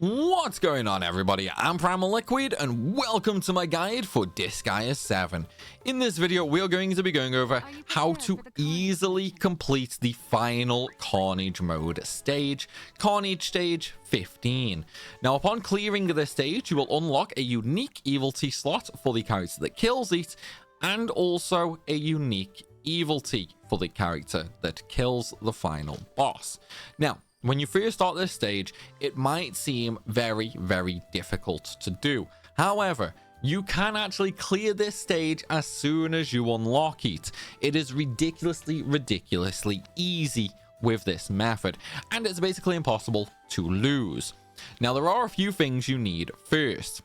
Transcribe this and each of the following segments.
What's going on, everybody? I'm Primalliquid and welcome to my guide for Disgaea 7. In this video, we are going to be going over how to easily complete the final Carnage mode stage, Carnage stage 15. Now, upon clearing this stage, you will unlock a unique evil tea slot for the character that kills it, and also a unique evil tea for the character that kills the final boss. Now, when you first start this stage, it might seem very, very difficult to do. However, you can actually clear this stage as soon as you unlock it. It is ridiculously easy with this method, and it's basically impossible to lose. Now, there are a few things you need first.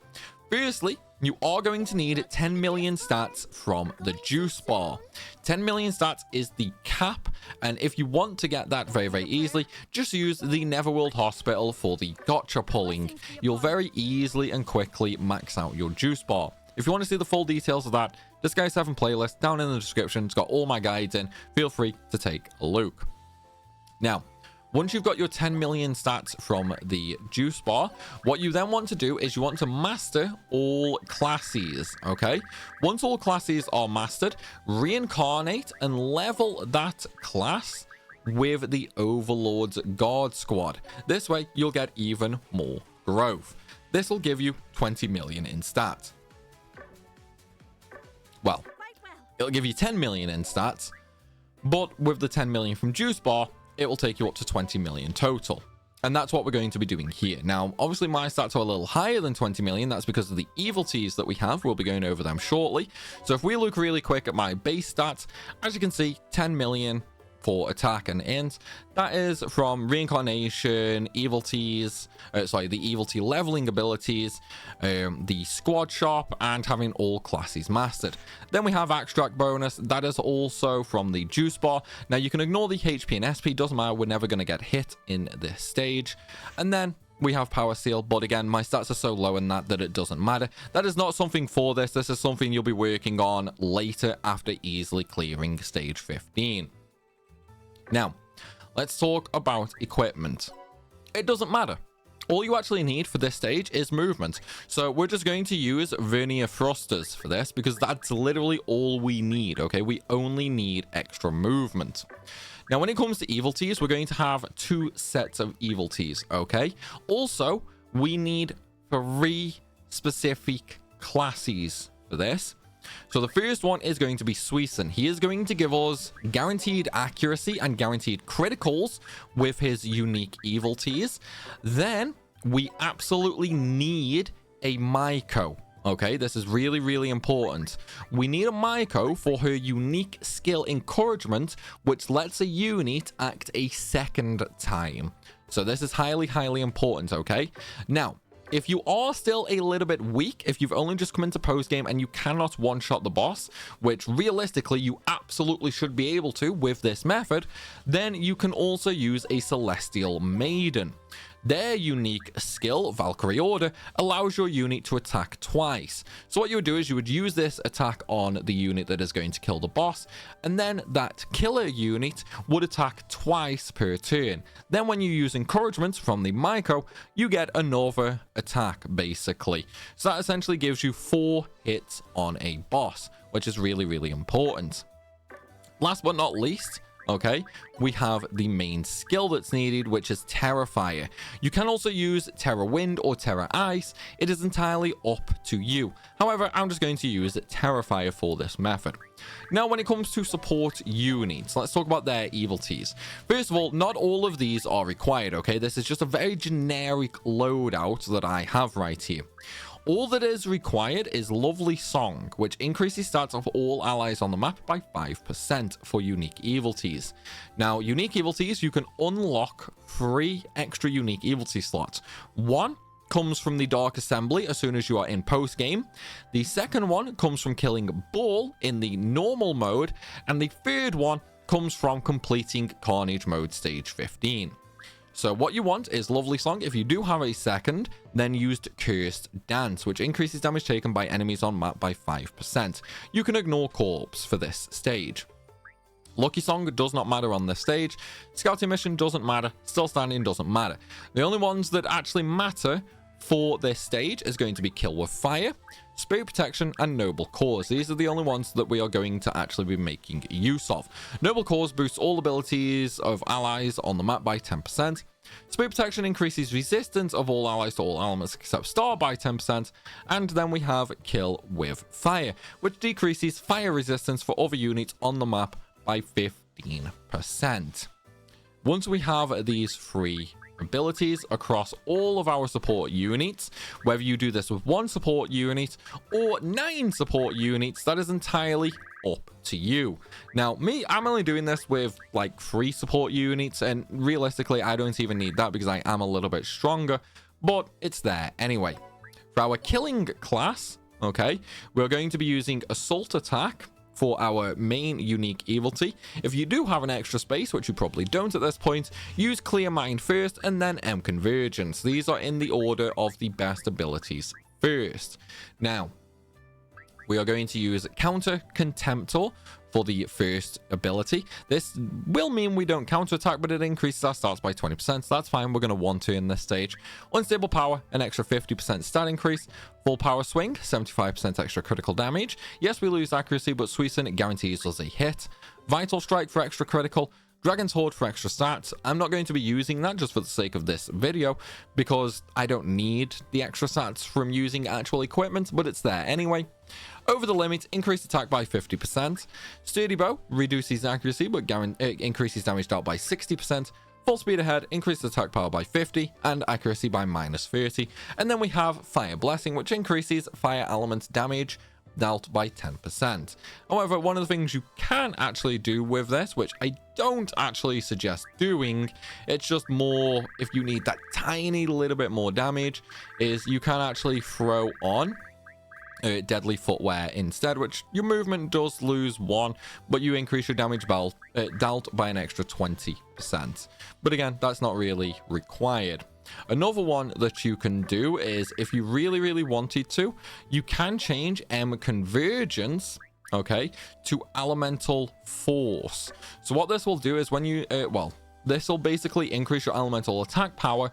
Firstly, you are going to need 10 million stats from the juice bar. 10 million stats is the cap, and if you want to get that very, very easily, just use the Netherworld Hospital for the gotcha pulling. You'll very easily and quickly max out your juice bar. If you want to see the full details of that, Disgaea 7 playlist down in the description. It's got all my guides in. Feel free to take a look. Now, once you've got your 10 million stats from the juice bar, what you then want to do is you want to master all classes, okay? Once all classes are mastered, reincarnate and level that class with the Overlord's Guard Squad. This way, you'll get even more growth. This will give you 20 million in stats. Well, it'll give you 10 million in stats, but with the 10 million from juice bar, it will take you up to 20 million total. And that's what we're going to be doing here. Now, obviously my stats are a little higher than 20 million. That's because of the evil teas that we have. We'll be going over them shortly. So if we look really quick at my base stats, as you can see, 10 million for attack and int. That is from reincarnation, evil teas, the evil tea leveling abilities, the squad shop, and having all classes mastered. Then we have extract bonus. That is also from the juice bar. Now you can ignore the HP and SP, doesn't matter, we're never going to get hit in this stage. And then we have power seal, but again, my stats are so low in that it doesn't matter. That is not something for this. This is something you'll be working on later after easily clearing stage 15. Now, let's talk about equipment. It doesn't matter. All you actually need for this stage is movement. So we're just going to use vernier thrusters for this because that's literally all we need, okay? We only need extra movement. Now, when it comes to evil teas, we're going to have 2 sets of evil teas, okay? Also, we need 3 specific classes for this. So the first one is going to be Suisun. He is going to give us guaranteed accuracy and guaranteed criticals with his unique evil teas. Then we absolutely need a Maiko. Okay, this is really, really important. We need a Maiko for her unique skill encouragement, which lets a unit act a second time. So this is highly, highly important, okay? Now, if you are still a little bit weak, if you've only just come into post game and you cannot one-shot the boss, which realistically you absolutely should be able to with this method, then you can also use a Celestial Maiden. Their unique skill, Valkyrie Order, allows your unit to attack twice. So what you would do is you would use this attack on the unit that is going to kill the boss, and then that killer unit would attack twice per turn. Then when you use encouragement from the Maiko, you get another attack, basically. So that essentially gives you 4 hits on a boss, which is really, really important. Last but not least, okay, we have the main skill that's needed, which is Terrifier. You can also use Terra Wind or Terra Ice. It is entirely up to you. However, I'm just going to use Terrifier for this method. Now, when it comes to support units, let's talk about their evil teas. First of all, not all of these are required, okay? This is just a very generic loadout that I have right here. All that is required is Lovely Song, which increases stats of all allies on the map by 5% for unique evil teas. Now, unique evil teas, you can unlock 3 extra unique evil tea slots. One comes from the Dark Assembly as soon as you are in post game. The second one comes from killing Bull in the normal mode, and the third one comes from completing Carnage mode stage 15. So what you want is Lovely Song. If you do have a second, then used Cursed Dance, which increases damage taken by enemies on map by 5%. You can ignore Corpse for this stage. Lucky Song does not matter on this stage. Scouting Mission doesn't matter. Still Standing doesn't matter. The only ones that actually matter for this stage is going to be Kill with Fire, Spirit Protection, and Noble Cause. These are the only ones that we are going to actually be making use of. Noble Cause boosts all abilities of allies on the map by 10%. Spirit Protection increases resistance of all allies to all elements except Star by 10%. And then we have Kill with Fire, which decreases fire resistance for other units on the map by 15%. Once we have these three abilities across all of our support units, whether you do this with 1 support unit or 9 support units, that is entirely up to you. Now I'm only doing this with like 3 support units, and realistically I don't even need that because I am a little bit stronger, but it's there anyway. For our killing class, okay, we're going to be using Assault Attack for our main unique evility. If you do have an extra space, which you probably don't at this point, use Clear Mind first and then M Convergence. These are in the order of the best abilities first. Now, we are going to use Counter Contemptor for the first ability. This will mean we don't counterattack, but it increases our stats by 20%, so that's fine. We're going to want to in this stage. Unstable Power, an extra 50% stat increase. Full Power Swing, 75% extra critical damage. Yes, we lose accuracy, but Suicune guarantees us a hit. Vital Strike for extra critical. Dragon's Horde for extra stats. I'm not going to be using that just for the sake of this video because I don't need the extra stats from using actual equipment, but it's there anyway. Over the Limit, increased attack by 50%. Sturdy Bow reduces accuracy but increases damage dealt by 60%. Full Speed Ahead, increased attack power by 50 and accuracy by -30. And then we have Fire Blessing, which increases fire element damage dealt by 10%. However, one of the things you can actually do with this, which I don't actually suggest doing, it's just more if you need that tiny little bit more damage, is you can actually throw on Deadly Footwear instead, which your movement does lose 1, but you increase your damage dealt by an extra 20%. But again, that's not really required. Another one that you can do is, if you really wanted to, you can change M Convergence, okay, to Elemental Force. So what this will do is when you this will basically increase your elemental attack power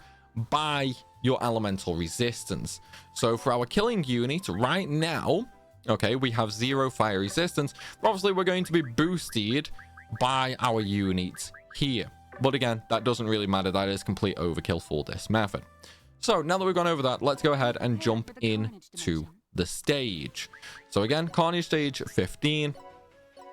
by your elemental resistance. So for our killing unit right now, okay, we have 0 fire resistance, but obviously we're going to be boosted by our unit here. But again, that doesn't really matter. That is complete overkill for this method. So now that we've gone over that, let's go ahead and jump into the stage. So again, Carnage stage 15,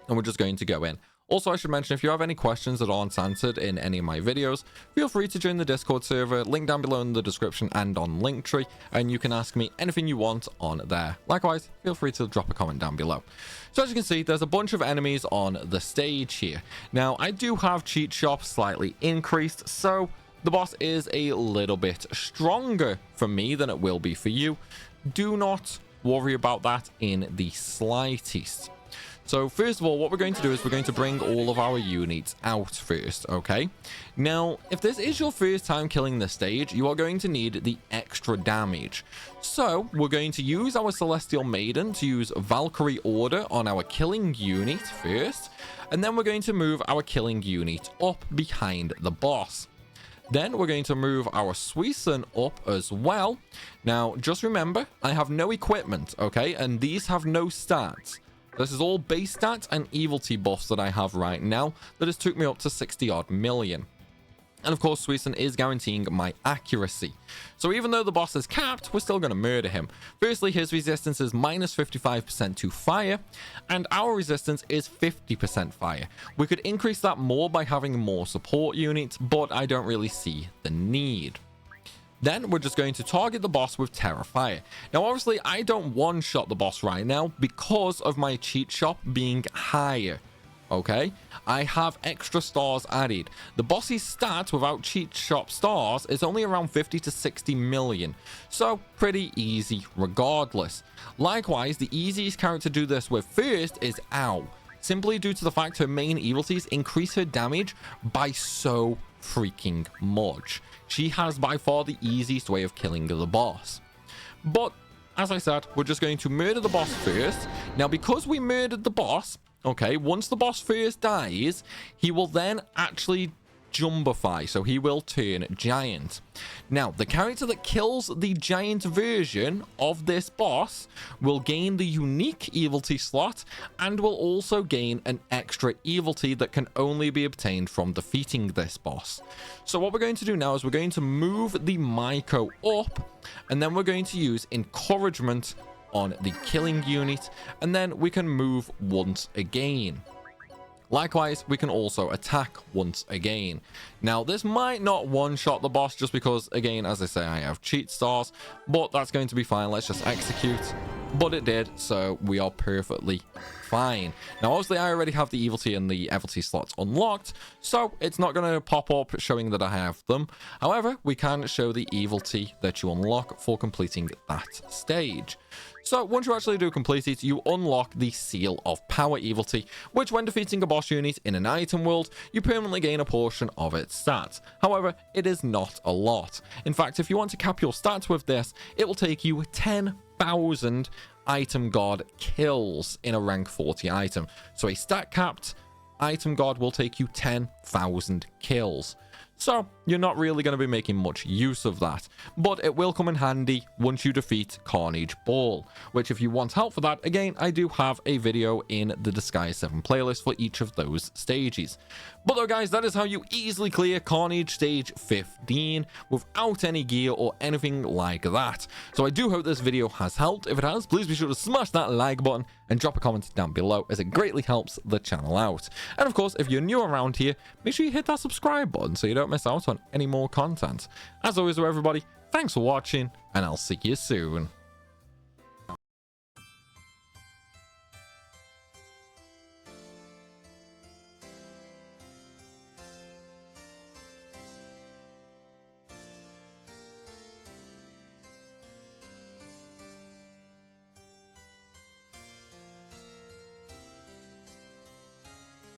and we're just going to go in. Also, I should mention, if you have any questions that aren't answered in any of my videos, feel free to join the Discord server, link down below in the description and on Linktree, and you can ask me anything you want on there. Likewise, feel free to drop a comment down below. So as you can see, there's a bunch of enemies on the stage here. Now, I do have Cheat Shop slightly increased, so the boss is a little bit stronger for me than it will be for you. Do not worry about that in the slightest. So first of all, what we're going to do is we're going to bring all of our units out first, okay? Now, if this is your first time killing this stage, you are going to need the extra damage. So we're going to use our Celestial Maiden to use Valkyrie Order on our killing unit first, and then we're going to move our killing unit up behind the boss. Then we're going to move our Suicune up as well. Now, just remember, I have no equipment, okay? And these have no stats. This is all base stats and evility buffs that I have right now that has took me up to 60 odd million. And of course, Suicune is guaranteeing my accuracy. So even though the boss is capped, we're still going to murder him. Firstly, his resistance is -55% to fire, and our resistance is 50% fire. We could increase that more by having more support units, but I don't really see the need. Then we're just going to target the boss with Terra Fire. Now, obviously, I don't one-shot the boss right now because of my cheat shop being higher. Okay, I have extra stars added. The boss's stats without cheat shop stars is only around 50 to 60 million, so pretty easy regardless. Likewise, the easiest character to do this with first is Owl, simply due to the fact her main evilties increase her damage by so freaking much. She has by far the easiest way of killing the boss. But as I said, we're just going to murder the boss first. Now, because we murdered the boss, okay, once the boss first dies, he will then actually jumbify, so he will turn giant. Now, the character that kills the giant version of this boss will gain the unique evility slot and will also gain an extra evility that can only be obtained from defeating this boss. So what we're going to do now is we're going to move the Myco up, and then we're going to use encouragement on the killing unit, and then we can move once again. Likewise, we can also attack once again. Now, this might not one-shot the boss just because, again, as I say, I have cheat stars, but that's going to be fine. Let's just execute. But it did, so we are perfectly fine. Now, obviously, I already have the evility and the evility slots unlocked, so it's not going to pop up showing that I have them. However, we can show the evility that you unlock for completing that stage. So once you actually do complete it, you unlock the Seal of Power evility, which when defeating a boss unit in an item world, you permanently gain a portion of its stats. However, it is not a lot. In fact, if you want to cap your stats with this, it will take you 10,000 item god kills in a rank 40 item. So a stat capped item god will take you 10,000 kills. So you're not really going to be making much use of that, but it will come in handy once you defeat Carnage Ball, which if you want help for that, again, I do have a video in the Disgaea 7 playlist for each of those stages. But though guys, that is how you easily clear Carnage stage 15 without any gear or anything like that. So I do hope this video has helped. If it has, please be sure to smash that like button and drop a comment down below, as it greatly helps the channel out. And of course, if you're new around here, make sure you hit that subscribe button so you don't miss out on any more content. As always, everybody, thanks for watching, and I'll see you soon.